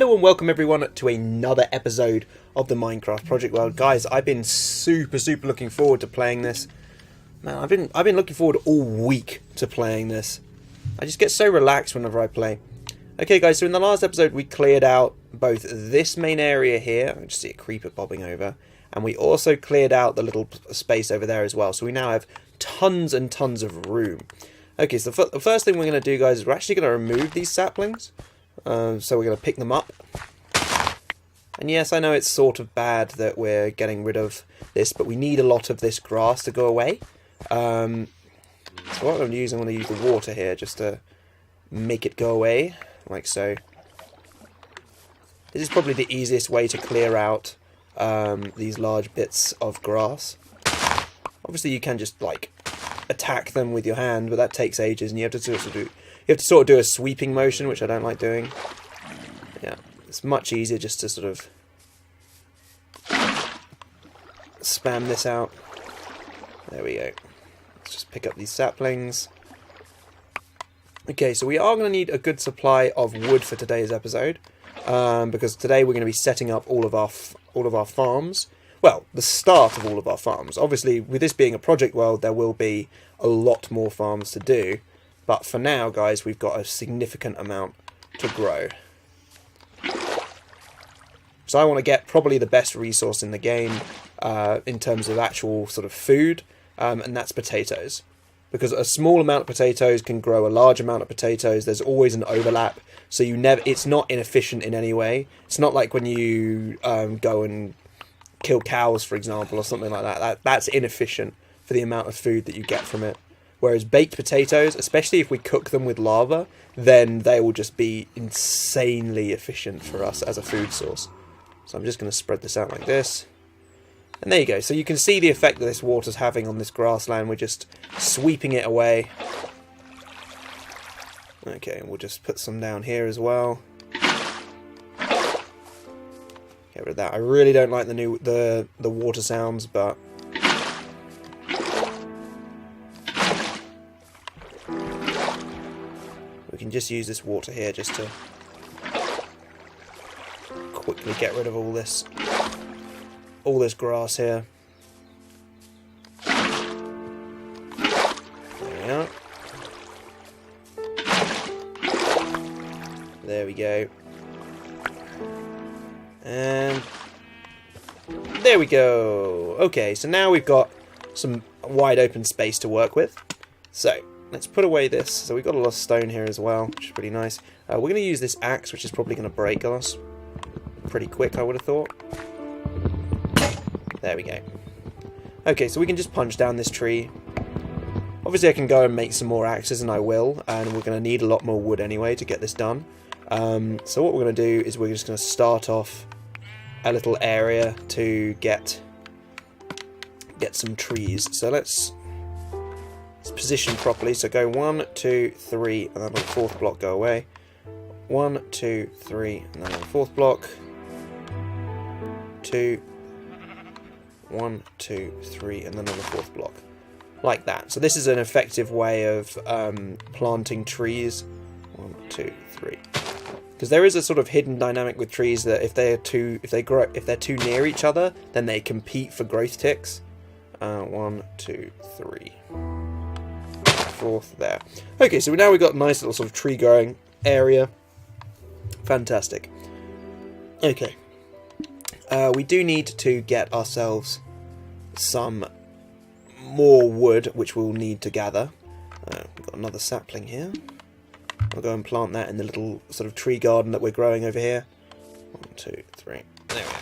Hello and welcome everyone to another episode of the Minecraft Project World. Guys, I've been super looking forward to playing this. Man, I've been looking forward all week to playing this. I just get so relaxed whenever I play. Okay guys, so in the last episode we cleared out both this main area here, I just see a creeper bobbing over, and we also cleared out the little space over there as well. So we now have tons and tons of room. Okay, so the first thing we're going to do, guys, is we're actually going to remove these saplings. So we're going to pick them up. And yes, I know it's sort of bad that we're getting rid of this, but we need a lot of this grass to go away. So what I'm going to use, I'm going to use the water here just to make it go away, like so. This is probably the easiest way to clear out these large bits of grass. Obviously you can just like attack them with your hand, but that takes ages, and you have to sort of do a sweeping motion, which I don't like doing. Yeah, it's much easier just to sort of spam this out. There we go. Let's just pick up these saplings. Okay, so we are going to need a good supply of wood for today's episode, because today we're going to be setting up all of our farms. Well, the start of all of our farms. Obviously, with this being a project world, there will be a lot more farms to do. But for now, guys, we've got a significant amount to grow. So I want to get probably the best resource in the game in terms of actual sort of food, and that's potatoes. Because a small amount of potatoes can grow a large amount of potatoes. There's always an overlap, so it's not inefficient in any way. It's not like when you go and kill cows, for example, or something like that. That's inefficient for the amount of food that you get from it. Whereas baked potatoes, especially if we cook them with lava, then they will just be insanely efficient for us as a food source. So I'm just going to spread this out like this. And there you go. So you can see the effect that this water's having on this grassland. We're just sweeping it away. Okay, and we'll just put some down here as well. Get rid of that. I really don't like the water sounds, but we can just use this water here just to quickly get rid of all this grass here. There we are. There we go. And there we go. Okay, so now we've got some wide open space to work with. So let's put away this. So we've got a lot of stone here as well, which is pretty nice. We're going to use this axe, which is probably going to break us pretty quick, I would have thought. There we go. Okay, so we can just punch down this tree. Obviously I can go and make some more axes, and I will, and we're going to need a lot more wood anyway to get this done. So what we're going to do is we're just going to start off a little area to get some trees. So let's position properly. So go 1, 2, 3, and then on the fourth block go away. 1, 2, 3, and then on the fourth block. 2, 1, 2, 3, and then on the fourth block. Like that. So this is an effective way of planting trees. 1, 2, 3. Because there is a sort of hidden dynamic with trees that if they're too near each other, then they compete for growth ticks. 1, 2, 3. Fourth there. Okay, so now we've got a nice little sort of tree growing area. Fantastic. Okay. We do need to get ourselves some more wood, which we'll need to gather. We've got another sapling here. I'll go and plant that in the little sort of tree garden that we're growing over here. 1, 2, 3. There we go.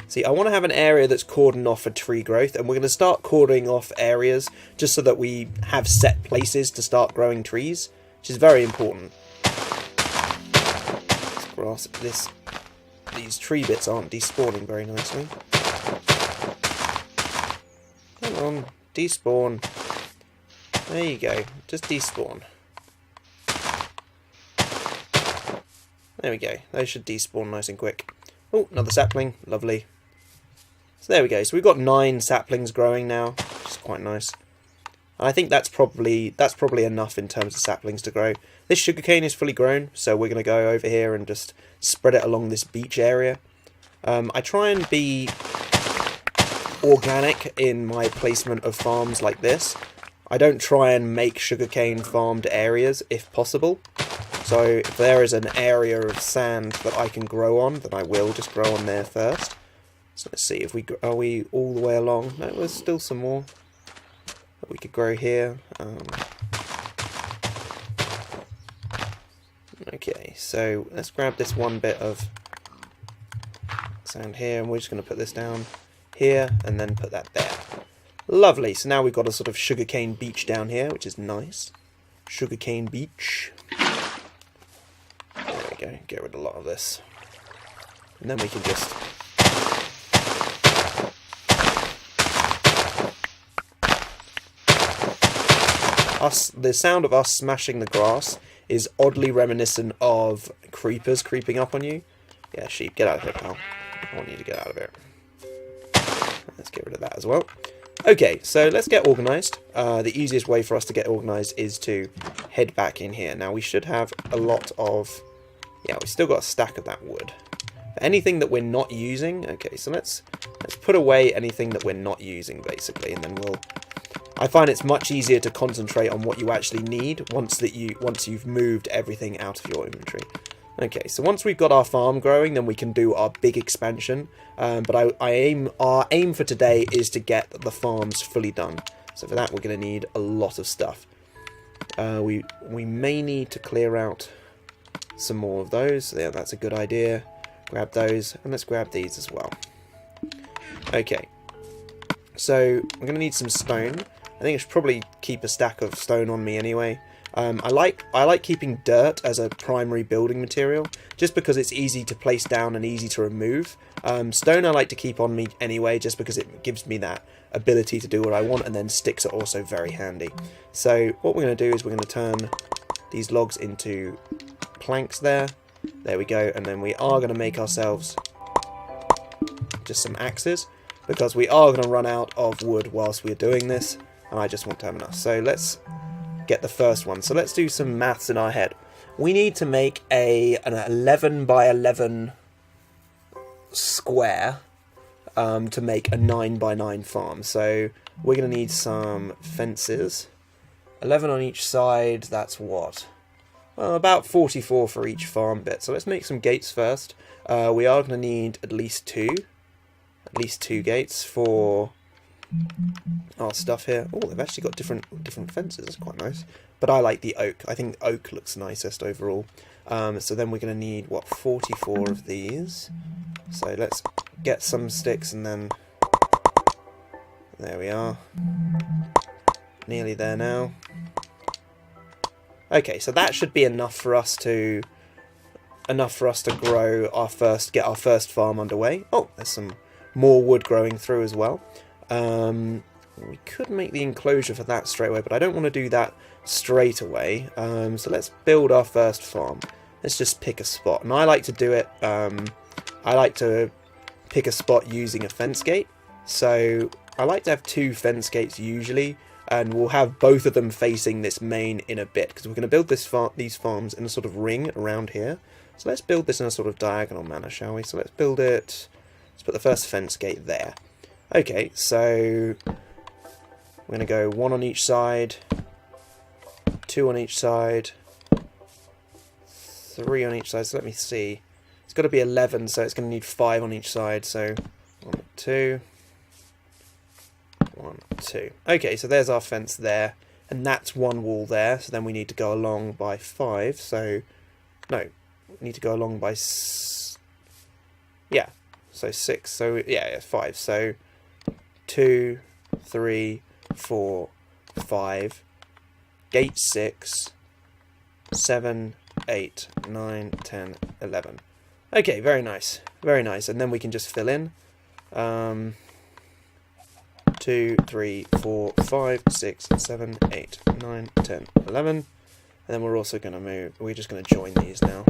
See, I want to have an area that's cordoned off for tree growth, and we're going to start cordoning off areas just so that we have set places to start growing trees, which is very important. These tree bits aren't despawning very nicely. Come on, despawn. There you go, just despawn. There we go, those should despawn nice and quick. Oh, another sapling, lovely. So there we go, so we've got 9 saplings growing now, which is quite nice. And I think that's probably enough in terms of saplings to grow. This sugarcane is fully grown, so we're going to go over here and just spread it along this beach area. I try and be organic in my placement of farms like this. I don't try and make sugarcane farmed areas if possible. So if there is an area of sand that I can grow on, then I will just grow on there first. So let's see, are we all the way along? No, there's still some more that we could grow here. Okay, so let's grab this one bit of sand here, and we're just going to put this down here, and then put that there. Lovely, so now we've got a sort of sugarcane beach down here, which is nice. Sugarcane beach. There we go, get rid of a lot of this. And then we can just... the sound of us smashing the grass is oddly reminiscent of creepers creeping up on you. Yeah, sheep, get out of here, pal. I want you to get out of here. Let's get rid of that as well. Okay, so let's get organised. The easiest way for us to get organised is to head back in here. Now, we should have a lot of... Yeah, we've still got a stack of that wood. Anything that we're not using... Okay, so let's put away anything that we're not using, basically, and then we'll... I find it's much easier to concentrate on what you actually need once you've moved everything out of your inventory. Okay, so once we've got our farm growing, then we can do our big expansion. But our aim for today is to get the farms fully done. So for that, we're going to need a lot of stuff. We may need to clear out some more of those. So yeah, that's a good idea. Grab those, and let's grab these as well. Okay, so I'm going to need some stone. I think I should probably keep a stack of stone on me anyway. I like keeping dirt as a primary building material, just because it's easy to place down and easy to remove. Stone I like to keep on me anyway, just because it gives me that ability to do what I want, and then sticks are also very handy. So what we're going to do is we're going to turn these logs into planks there. There we go, and then we are going to make ourselves just some axes, because we are going to run out of wood whilst we're doing this, and I just want to have enough. So let's get the first one. So let's do some maths in our head. We need to make an 11 by 11 square to make a 9 by 9 farm. So we're going to need some fences. 11 on each side, that's what? Well, about 44 for each farm bit. So let's make some gates first. We are going to need at least two gates for our stuff here. Oh, they've actually got different fences. That's quite nice. But I like the oak. I think oak looks nicest overall. So then we're going to need, what, 44 of these. So let's get some sticks, and then there we are. Nearly there now. Okay, so that should be enough for us to grow get our first farm underway. Oh, there's some more wood growing through as well. We could make the enclosure for that straight away, but I don't want to do that straight away. So let's build our first farm. Let's just pick a spot, and I like to do it. I like to pick a spot using a fence gate. So I like to have 2 fence gates usually, and we'll have both of them facing this main in a bit, because we're going to build these farms in a sort of ring around here. So let's build this in a sort of diagonal manner, shall we? So let's build it. Let's put the first fence gate there. Okay, so we're going to go 1 on each side, 2 on each side, 3 on each side. So let me see. It's got to be 11, so it's going to need 5 on each side. So 1, 2, 1, 2. Okay, so there's our fence there, and that's 1 wall there. So then we need to go along by 5. So no, we need to go along by yeah. So 6. So yeah, 5. So 2, 3, 4, 5. Gate 6, 7, 8, 9, 10, 11. Okay, very nice. Very nice. And then we can just fill in. 2, 3, 4, 5, 6, 7, 8, 9, 10, 11. And then we're also going to we're just going to join these now.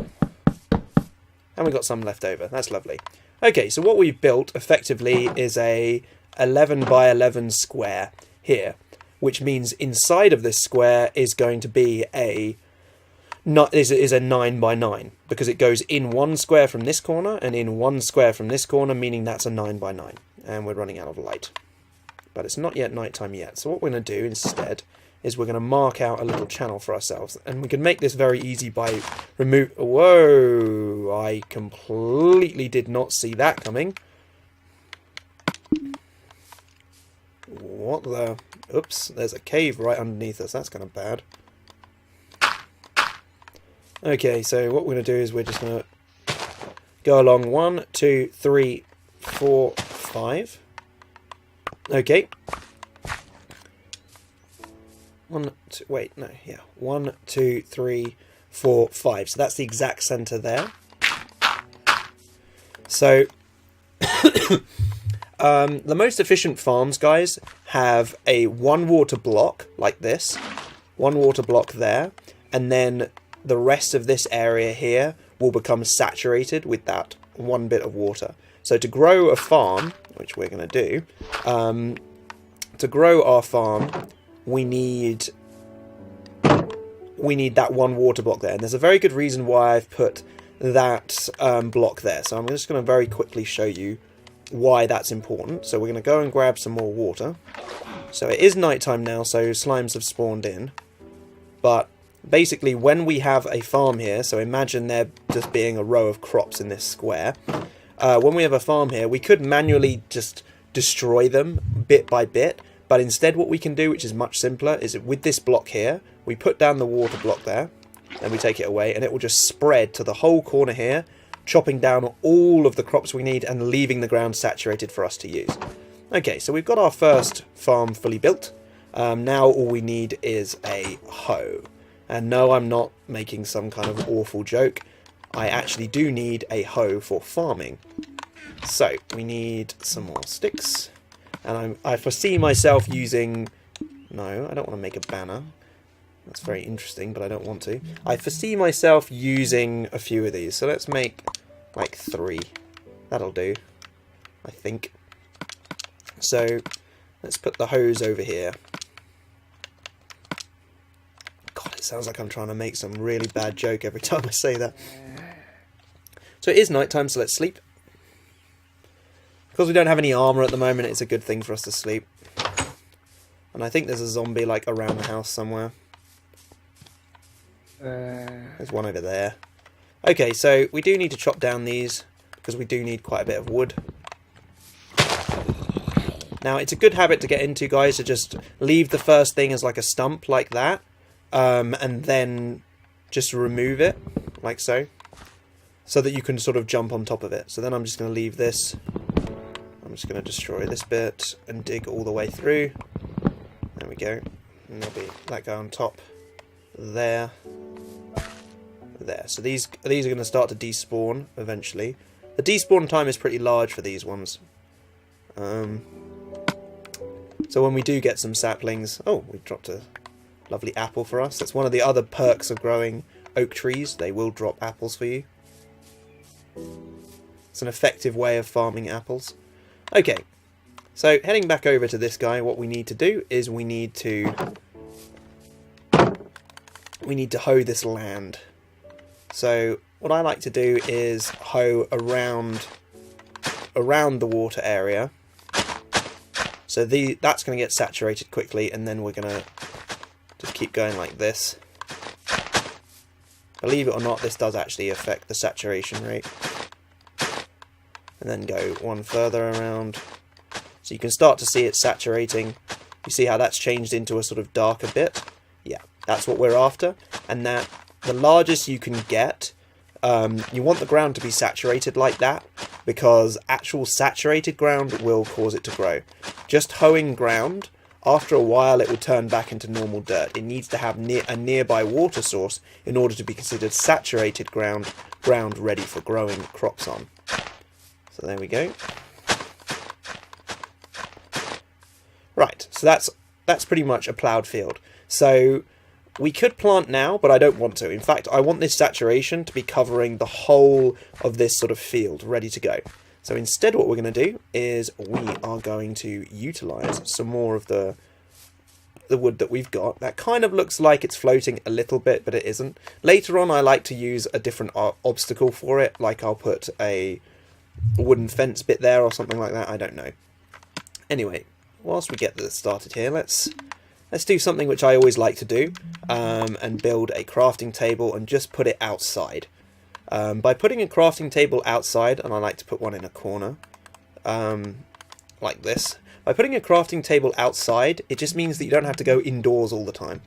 And we've got some left over. That's lovely. Okay, so what we've built effectively is a 11 by 11 square here. which means inside of this square is going to be a 9 by 9, because it goes in one square from this corner and in one square from this corner, meaning that's a 9 by 9. And we're running out of light. But it's not yet nighttime yet. So what we're going to do instead is we're going to mark out a little channel for ourselves. And we can make this very easy by Whoa! I completely did not see that coming. What the... Oops, there's a cave right underneath us. That's kind of bad. Okay, so what we're going to do is we're just going to go along 1, 2, 3, 4, 5. Okay. 1, 2, wait, no, yeah. 1, 2, 3, 4, 5. So that's the exact center there. So the most efficient farms, guys, have a 1 water block like this, 1 water block there, and then the rest of this area here will become saturated with that 1 bit of water. So to grow a farm, which we're going to do, to grow our farm, we need that 1 water block there. And there's a very good reason why I've put that block there. So I'm just going to very quickly show you why that's important. So we're going to go and grab some more water. So it is nighttime now, so slimes have spawned in. But basically, when we have a farm here, so imagine there just being a row of crops in this square. When we have a farm here, we could manually just destroy them bit by bit. But instead what we can do, which is much simpler, is with this block here, we put down the water block there, and we take it away, and it will just spread to the whole corner here, chopping down all of the crops we need and leaving the ground saturated for us to use. Okay, so we've got our first farm fully built. Now all we need is a hoe. And no, I'm not making some kind of awful joke. I actually do need a hoe for farming. So, we need some more sticks. And I foresee myself using... No, I don't want to make a banner. That's very interesting, but I don't want to. I foresee myself using a few of these. So let's make, like, 3. That'll do, I think. So, let's put the hose over here. God, it sounds like I'm trying to make some really bad joke every time I say that. So it is nighttime, so let's sleep. Because we don't have any armour at the moment, it's a good thing for us to sleep. And I think there's a zombie, like, around the house somewhere. There's one over there. Okay, so we do need to chop down these, because we do need quite a bit of wood. Now, it's a good habit to get into, guys, to just leave the first thing as, like, a stump, like that. And then just remove it, like so. So that you can sort of jump on top of it. So then I'm just going to leave this. I'm just going to destroy this bit and dig all the way through. There we go. And there'll be that guy on top. There. There. So these are going to start to despawn eventually. The despawn time is pretty large for these ones. So when we do get some saplings... Oh, we dropped a lovely apple for us. That's one of the other perks of growing oak trees. They will drop apples for you. It's an effective way of farming apples. Okay, so heading back over to this guy, what we need to do is we need to hoe this land. So what I like to do is hoe around the water area. So that's going to get saturated quickly, and then we're going to just keep going like this. Believe it or not, this does actually affect the saturation rate. And then go one further around. So you can start to see it saturating. You see how that's changed into a sort of darker bit? Yeah, that's what we're after. And that, the largest you can get, you want the ground to be saturated like that, because actual saturated ground will cause it to grow. Just hoeing ground, after a while it will turn back into normal dirt. It needs to have a nearby water source in order to be considered saturated ground ready for growing crops on. So there we go. Right, so that's pretty much a ploughed field. So we could plant now, but I don't want to. In fact, I want this saturation to be covering the whole of this sort of field, ready to go. So instead what we're going to do is we are going to utilise some more of the the wood that we've got. That kind of looks like it's floating a little bit, but it isn't. Later on, I like to use a different obstacle for it, like I'll put a wooden fence bit there or something like that. I don't know. Anyway, whilst we get this started here, let's do something which I always like to do, and build a crafting table and just put it outside. By putting a crafting table outside, and I like to put one in a corner, like this. By putting a crafting table outside, it just means that you don't have to go indoors all the time.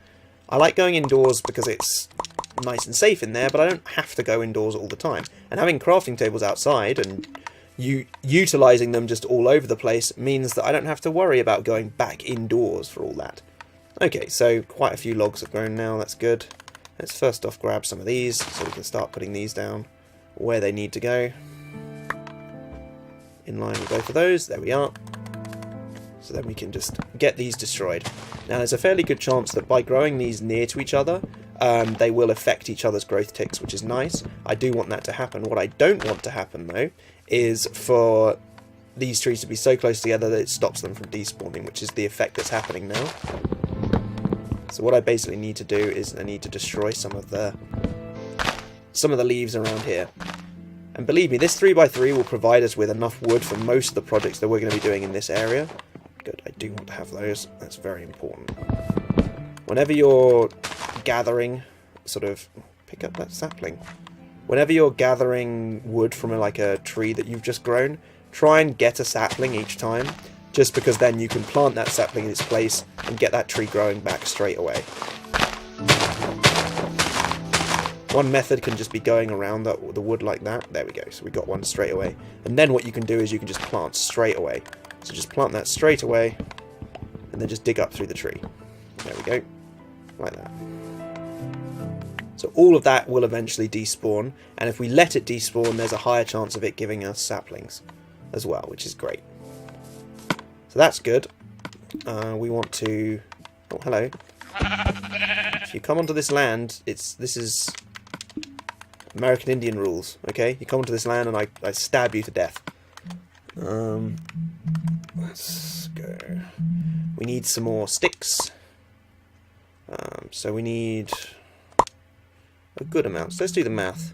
I like going indoors because it's nice and safe in there, but I don't have to go indoors all the time. And having crafting tables outside and utilising them just all over the place means that I don't have to worry about going back indoors for all that. Okay, so quite a few logs have grown now, that's good. Let's first off grab some of these so we can start putting these down where they need to go. In line with both of those, there we are. So then we can just get these destroyed. Now there's a fairly good chance that by growing these near to each other, they will affect each other's growth ticks, which is nice. I do want that to happen. What I don't want to happen though is for these trees to be so close together that it stops them from despawning, which is the effect that's happening now. So what I basically need to do is I need to destroy some of the leaves around here. And believe me, this 3x3 will provide us with enough wood for most of the projects that we're going to be doing in this area. Good, I do want to have those. That's very important. Whenever you're gathering, sort of, pick up that sapling. Whenever you're gathering wood from like a tree that you've just grown, try and get a sapling each time, just because then you can plant that sapling in its place and get that tree growing back straight away. One method can just be going around the wood like that. There we go, so we got one straight away. And then what you can do is you can just plant straight away. So just plant that straight away, and then just dig up through the tree. There we go, like that. So all of that will eventually despawn, and if we let it despawn, there's a higher chance of it giving us saplings as well, which is great. So that's good. We want to... Oh, hello. If you come onto this land, this is American Indian rules, okay? You come onto this land and I stab you to death. Let's go. We need some more sticks. So we need a good amount. So let's do the math.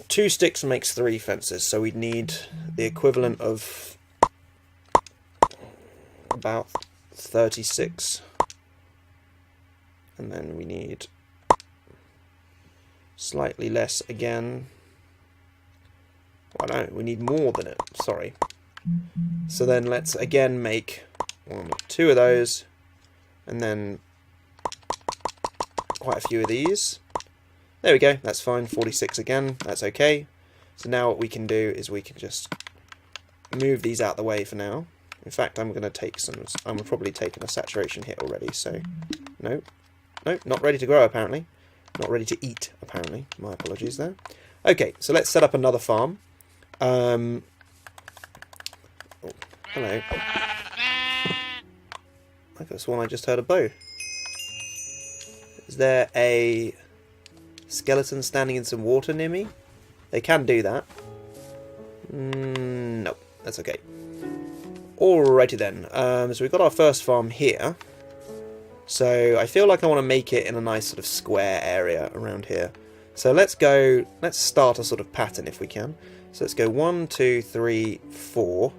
2 sticks makes 3 fences, so we'd need the equivalent of about 36. And then we need slightly less again. Well, no, we need more than it, sorry. So then let's again make 2 of those, and then quite a few of these. There we go, that's fine, 46 again, that's okay. So now what we can do is we can just move these out the way for now. In fact, I'm probably taking a saturation hit already, so no, not ready to grow apparently. Not ready to eat apparently, my apologies there. Okay, so let's set up another farm. Oh, hello. I could have sworn I just heard a bow. Is there a skeleton standing in some water near me? They can do that. No, that's okay. Alrighty then. So we've got our first farm here. So I feel like I want to make it in a nice sort of square area around here. So let's start a sort of pattern if we can. So let's go 1, 2, 3, 4,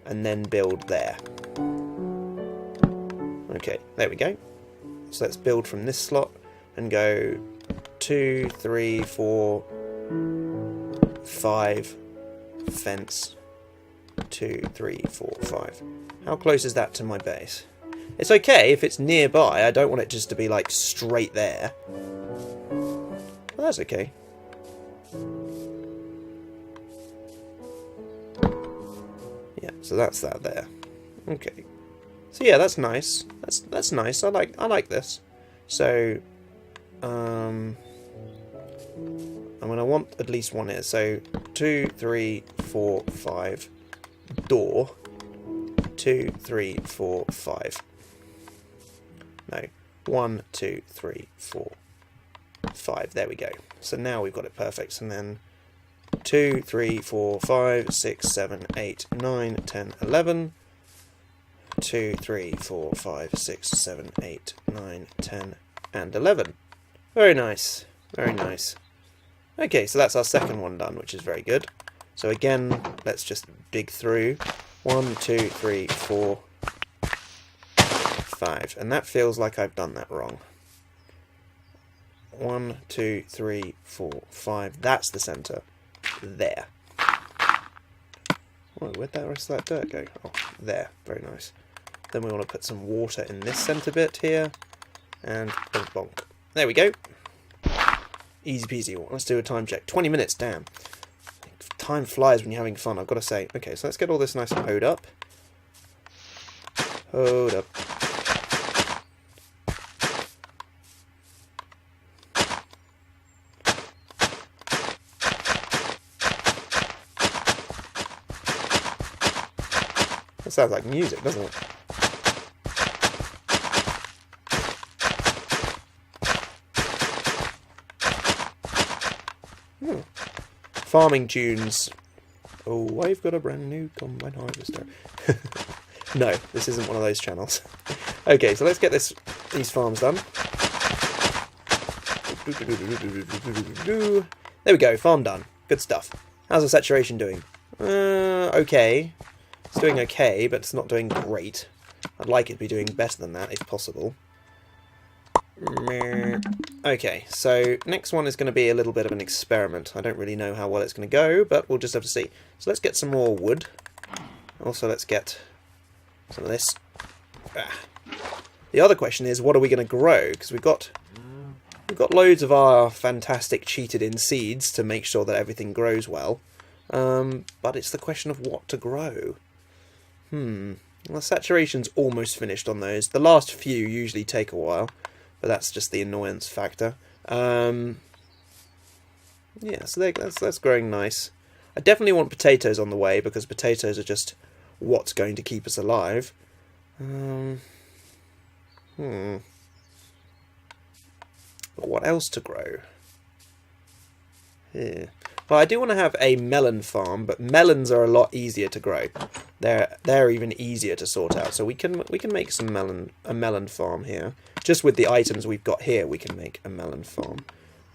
and then build there. Okay, there we go. So let's build from this slot and go 2, 3, 4, 5, fence, 2, 3, 4, 5. How close is that to my base? It's okay if it's nearby. I don't want it just to be like straight there. Well, that's okay. Yeah, so that's that there. Okay. So yeah, that's nice. That's nice. I like this. So I'm gonna want at least one here. So 2, 3, 4, 5. Door. 2, 3, 4, 5. No. 1, 2, 3, 4, 5. There we go. So now we've got it perfect. And then 2, 3, 4, 5, 6, 7, 8, 9, 10, 11. 2, 3, 4, 5, 6, 7, 8, 9, 10, and 11. Very nice. Very nice. Okay, so that's our second one done, which is very good. So again, let's just dig through. 1, 2, 3, 4, 5. And that feels like I've done that wrong. 1, 2, 3, 4, 5. That's the centre. There. Oh, where'd that rest of that dirt go? Oh, there. Very nice. Then we want to put some water in this centre bit here. And bonk bonk. There we go. Easy peasy. Let's do a time check. 20 minutes, damn. Time flies when you're having fun, I've got to say. Okay, so let's get all this nice and hoed up. Hoed up. That sounds like music, doesn't it? Farming tunes. Oh, I've got a brand new combine harvester. No, this isn't one of those channels. Okay, so let's get these farms done. There we go, farm done. Good stuff. How's the saturation doing? Okay. It's doing okay, but it's not doing great. I'd like it to be doing better than that, if possible. Okay, so next one is going to be a little bit of an experiment. I don't really know how well it's going to go, but we'll just have to see. So let's get some more wood. Also, let's get some of this. The other question is, what are we going to grow? Because we've got loads of our fantastic cheated-in seeds to make sure that everything grows well. But it's the question of what to grow. Well, saturation's almost finished on those. The last few usually take a while. But that's just the annoyance factor. Yeah, so that's growing nice. I definitely want potatoes on the way, because potatoes are just what's going to keep us alive. But what else to grow? Yeah. Well, I do want to have a melon farm, but melons are a lot easier to grow. They're even easier to sort out. So we can make a melon farm here. Just with the items we've got here, we can make a melon farm.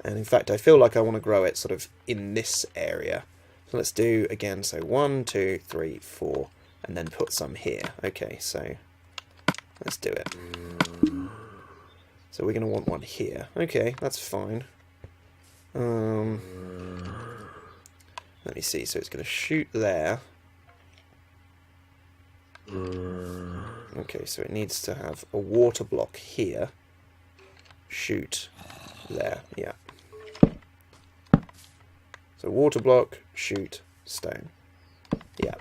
And in fact, I feel like I want to grow it sort of in this area. So let's do again. So 1, 2, 3, 4, and then put some here. Okay, so let's do it. So we're going to want one here. Okay, that's fine. Let me see, so it's going to shoot there. Okay, so it needs to have a water block here. Shoot there, yeah. So water block, shoot, stone. Yeah.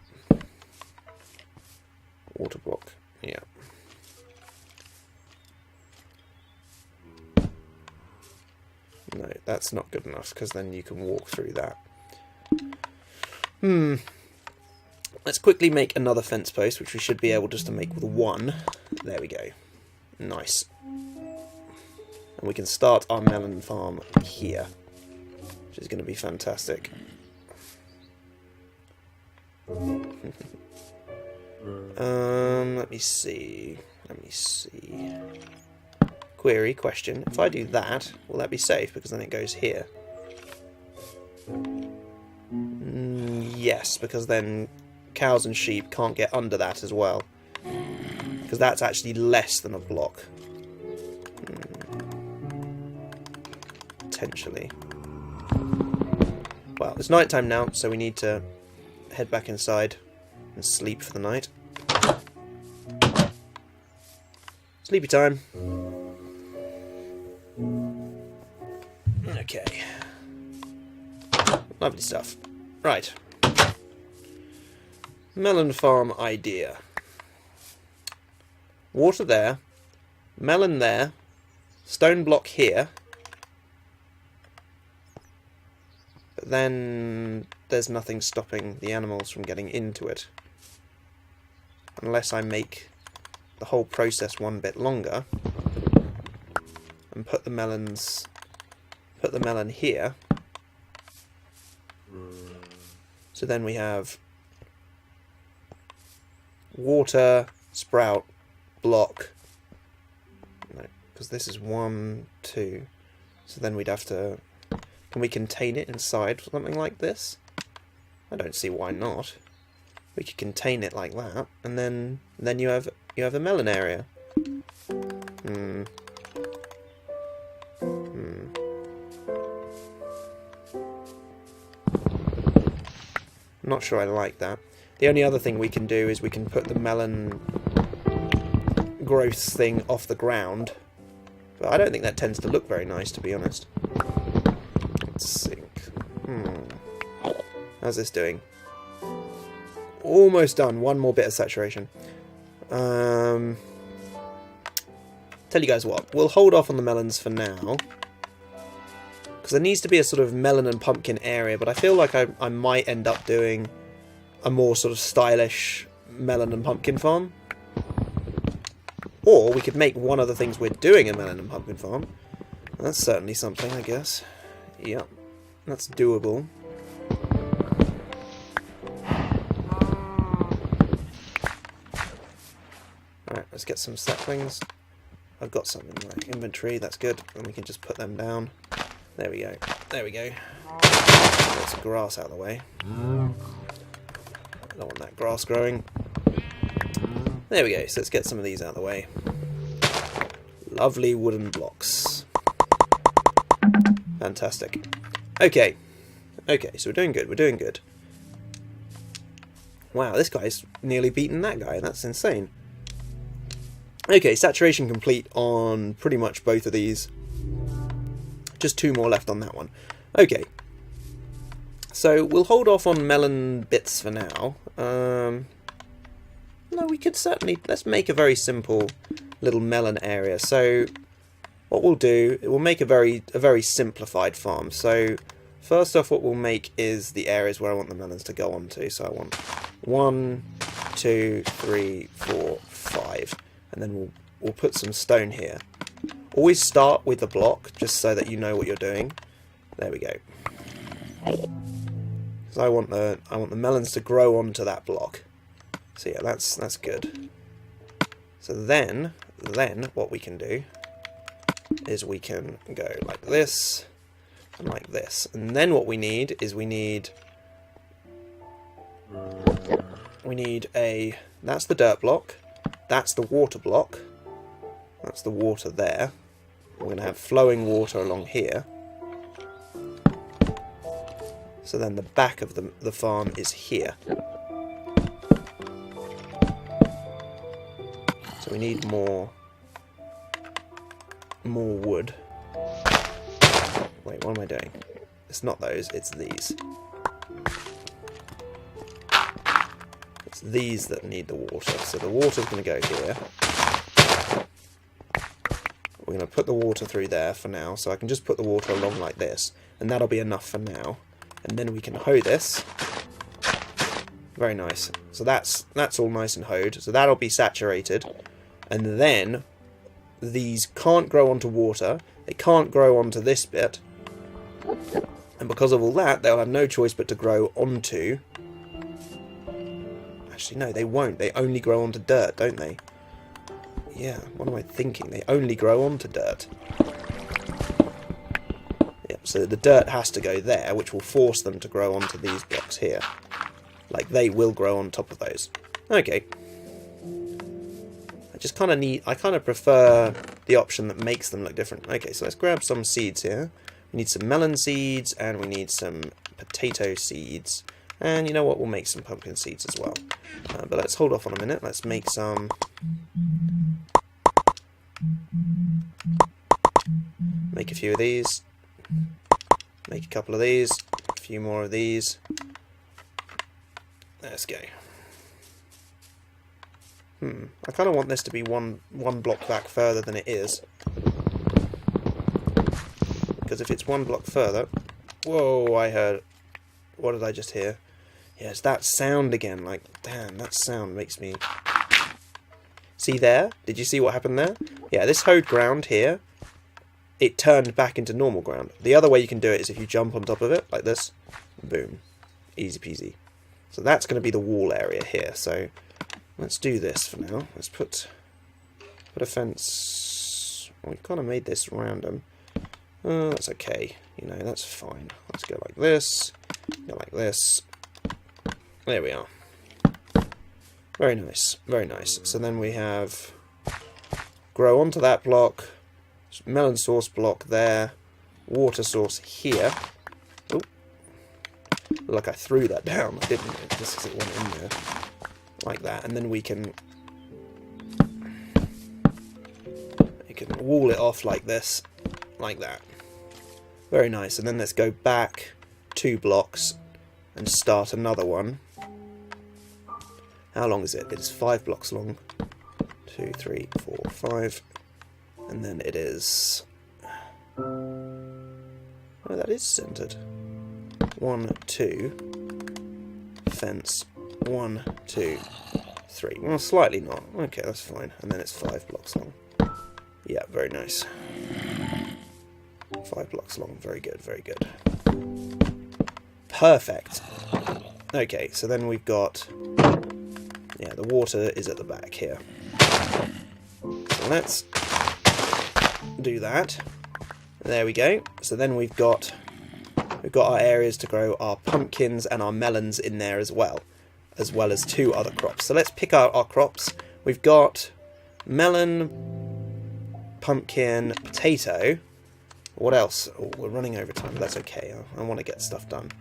Water block, yeah. No, that's not good enough, because then you can walk through that. Let's quickly make another fence post, which we should be able just to make with one. There we go. Nice. And we can start our melon farm here, which is going to be fantastic. Let me see. Query, question. If I do that, will that be safe? Because then it goes here. Yes, because then cows and sheep can't get under that as well. Because that's actually less than a block. Potentially. Well, it's night time now, so we need to head back inside and sleep for the night. Sleepy time. Okay. Lovely stuff. Right. Melon farm idea. Water there. Melon there. Stone block here. But then there's nothing stopping the animals from getting into it. Unless I make the whole process one bit longer. And put the melon here. So then we have water, sprout block. No, because this is 1, 2. So then we'd have to... Can we contain it inside something like this? I don't see why not. We could contain it like that, and then you have a melon area. Not sure I like that. The only other thing we can do is we can put the melon growth thing off the ground, but I don't think that tends to look very nice, to be honest. Let's see. How's this doing? Almost done. One more bit of saturation. Tell you guys what, we'll hold off on the melons for now, because there needs to be a sort of melon and pumpkin area, but I feel like I might end up doing a more sort of stylish melon and pumpkin farm. Or we could make one of the things we're doing a melon and pumpkin farm. That's certainly something, I guess. Yep, that's doable. Alright, let's get some saplings. I've got some in my inventory, that's good. And we can just put them down. There we go. There we go. Get some grass out of the way. I don't want that grass growing. There we go, so let's get some of these out of the way. Lovely wooden blocks. Fantastic. Okay. Okay, so we're doing good, we're doing good. Wow, this guy's nearly beaten that guy, that's insane. Okay, saturation complete on pretty much both of these. Just 2 more left on that one. Okay. So we'll hold off on melon bits for now. No, we could certainly... Let's make a very simple little melon area. So what we'll do, we'll make a very simplified farm. So first off, what we'll make is the areas where I want the melons to go on to. So I want 1, 2, 3, 4, 5. And then we'll put some stone here. Always start with the block, just so that you know what you're doing. There we go. Because I want the melons to grow onto that block. So yeah, that's good. So then what we can do is we can go like this and like this. And then what we need is we need a... That's the dirt block. That's the water block. That's the water there. We're going to have flowing water along here. So then the back of the farm is here. So we need more wood. Wait, what am I doing? It's not those, it's these. It's these that need the water. So the water's going to go here. We're going to put the water through there for now. So I can just put the water along like this. And that'll be enough for now. And then we can hoe this. Very nice. So that's all nice and hoed. So that'll be saturated. And then these can't grow onto water. They can't grow onto this bit. And because of all that, they'll have no choice but to grow onto... Actually, no, they won't. They only grow onto dirt, don't they? Yeah, what am I thinking? They only grow onto dirt. Yep, so the dirt has to go there, which will force them to grow onto these blocks here. Like, they will grow on top of those. Okay. I kind of prefer the option that makes them look different. Okay, so let's grab some seeds here. We need some melon seeds, and we need some potato seeds. And you know what, we'll make some pumpkin seeds as well. But let's hold off on a minute. Let's make some... Make a few of these. Make a couple of these. A few more of these. Let's go. I kind of want this to be one block back further than it is. Because if it's 1 block further... Whoa, I heard... What did I just hear? Yeah, it's that sound again. Like, damn, that sound makes me... See there? Did you see what happened there? Yeah, this hoed ground here, it turned back into normal ground. The other way you can do it is if you jump on top of it, like this. Boom. Easy peasy. So that's going to be the wall area here. So let's do this for now. Let's put a fence. Well, we kind of made this random. That's okay. You know, that's fine. Let's go like this. Go like this. There we are. Very nice. Very nice. So then we have grow onto that block. Melon source block there. Water source here. Oh, like I threw that down. I didn't. Just because it went in there. Like that. And then we can wall it off like this. Like that. Very nice. And then let's go back 2 blocks and start another one. How long is it? It is 5 blocks long. 2, 3, 4, 5. And then it is... Oh, that is centered. 1, 2. Fence. 1, 2, 3. Well, slightly not. Okay, that's fine. And then it's 5 blocks long. Yeah, very nice. 5 blocks long. Very good, very good. Perfect. Okay, so then we've got... Yeah, the water is at the back here. So let's do that. There we go. So then we've got our areas to grow our pumpkins and our melons in there as well as 2 other crops. So let's pick out our crops. We've got melon, pumpkin, potato. What else? Oh, we're running over time, but that's okay. I want to get stuff done.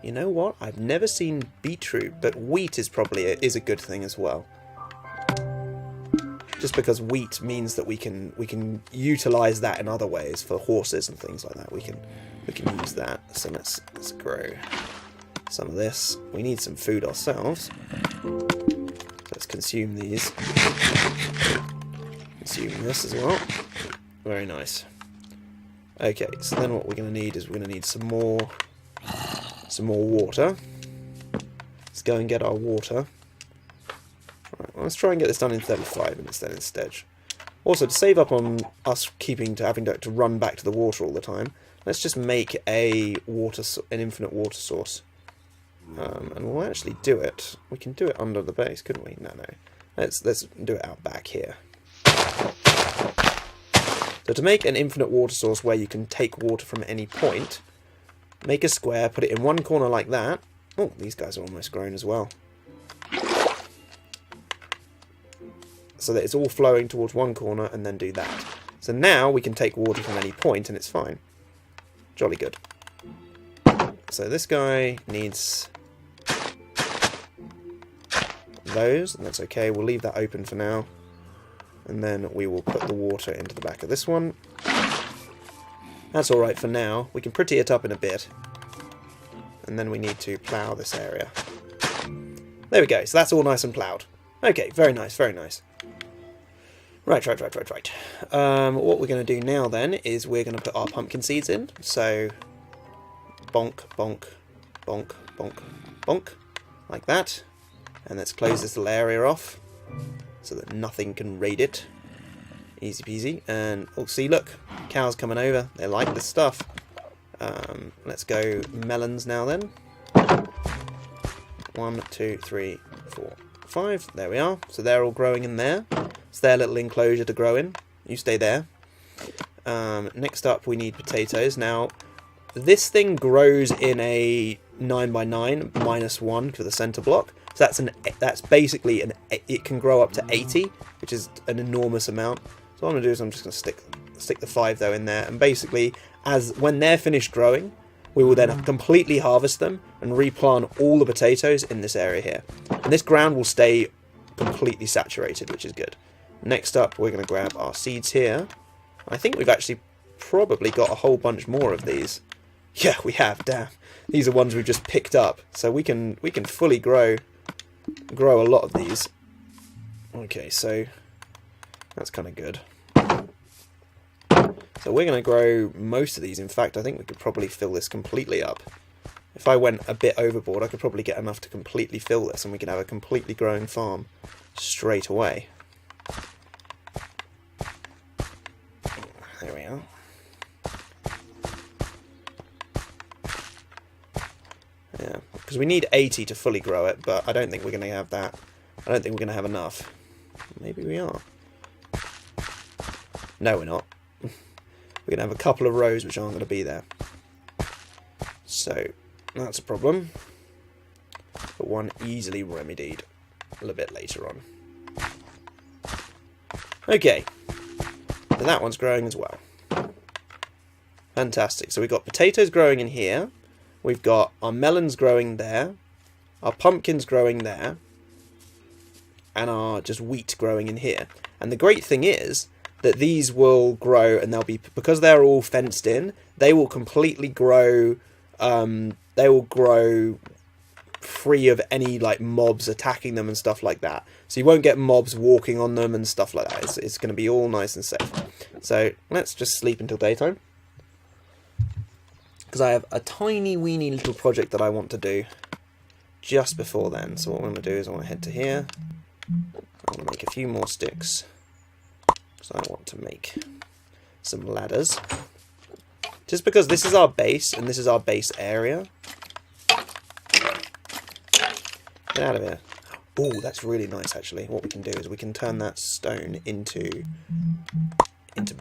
You know what? I've never seen beetroot, but wheat is probably a good thing as well. Just because wheat means that we can utilize that in other ways for horses and things like that. We can use that. So let's grow some of this. We need some food ourselves. Let's consume these. Consume this as well. Very nice. Okay, so then what we're going to need is we're going to need some more water. Let's go and get our water. Right, well, let's try and get this done in 35 minutes then instead. Also, to save up on us having to run back to the water all the time, let's just make an infinite water source. And we'll actually do it. We can do it under the base, couldn't we? No. Let's do it out back here. So to make an infinite water source where you can take water from any point, make a square, put it in one corner like that. Oh, these guys are almost grown as well. So that it's all flowing towards one corner, and then do that. So now we can take water from any point and it's fine. Jolly good. So this guy needs those, and that's okay. We'll leave that open for now. And then we will put the water into the back of this one. That's alright for now. We can pretty it up in a bit. And then we need to plough this area. There we go. So that's all nice and ploughed. Okay, very nice, very nice. Right. What we're going to do now then is we're going to put our pumpkin seeds in. So, bonk, bonk, bonk, bonk, bonk. Like that. And let's close this little area off so that nothing can raid it. Easy peasy. And, oh, see, look. Cows coming over. They like this stuff. Let's go melons now then. 1, 2, 3, 4, 5. There we are. So they're all growing in there. It's their little enclosure to grow in. You stay there. Next up, we need potatoes. Now, this thing grows in a 9x9 -1 for the center block. So that's basically it can grow up to 80, which is an enormous amount. So what I'm going to do is I'm just going to stick the 5 though in there, and basically when they're finished growing, we will then completely harvest them and replant all the potatoes in this area here. And this ground will stay completely saturated, which is good. Next up, we're going to grab our seeds here. I think we've actually probably got a whole bunch more of these. Yeah, we have. Damn, these are ones we've just picked up, so we can fully grow a lot of these. Okay, so that's kind of good. So we're going to grow most of these. In fact, I think we could probably fill this completely up. If I went a bit overboard, I could probably get enough to completely fill this, and we could have a completely growing farm straight away. There we are. Yeah, because we need 80 to fully grow it, but I don't think we're going to have that. I don't think we're going to have enough. Maybe we are. No, we're not. We're going to have a couple of rows which aren't going to be there. So, that's a problem. But one easily remedied a little bit later on. Okay. So that one's growing as well. Fantastic. So we've got potatoes growing in here. We've got our melons growing there. Our pumpkins growing there. And our just wheat growing in here. And the great thing is that these will grow, and they'll be, because they're all fenced in, they will completely grow, they will grow free of any like mobs attacking them and stuff like that. So you won't get mobs walking on them and stuff like that. It's going to be all nice and safe. So let's just sleep until daytime, because I have a tiny weeny little project that I want to do just before then. So what I'm going to do is I want to head to here. I want to make a few more sticks, because I want to make some ladders. Just because this is our base, and this is our base area. Get out of here. Oh, that's really nice, actually. What we can do is we can turn that stone into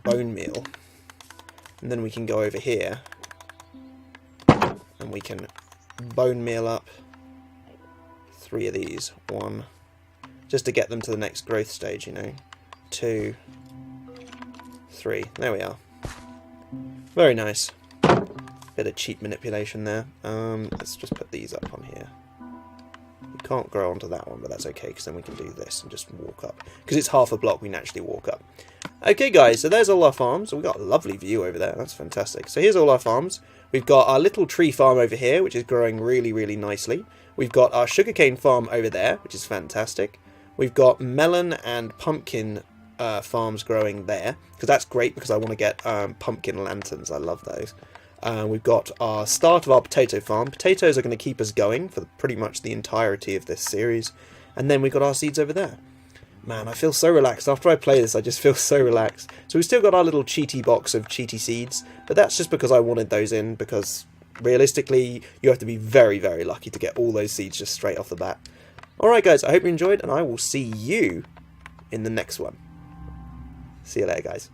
bone meal. And then we can go over here, and we can bone meal up 3 of these. 1, just to get them to the next growth stage, you know. 2, 3. There we are. Very nice. Bit of cheap manipulation there. Let's just put these up on here. You can't grow onto that one, but that's okay, because then we can do this and just walk up. Because it's half a block, we naturally walk up. Okay, guys, so there's all our farms. We've got a lovely view over there. That's fantastic. So here's all our farms. We've got our little tree farm over here, which is growing really, really nicely. We've got our sugarcane farm over there, which is fantastic. We've got melon and pumpkin farms growing there, because that's great, because I want to get pumpkin lanterns. I love those. We've got our start of our potato farm. Potatoes are going to keep us going for pretty much the entirety of this series. And then we've got our seeds over there. Man, I feel so relaxed. After I play this, I just feel so relaxed. So we've still got our little cheaty box of cheaty seeds, but that's just because I wanted those in, because realistically, you have to be very, very lucky to get all those seeds just straight off the bat. Alright guys, I hope you enjoyed, and I will see you in the next one. See you later, guys.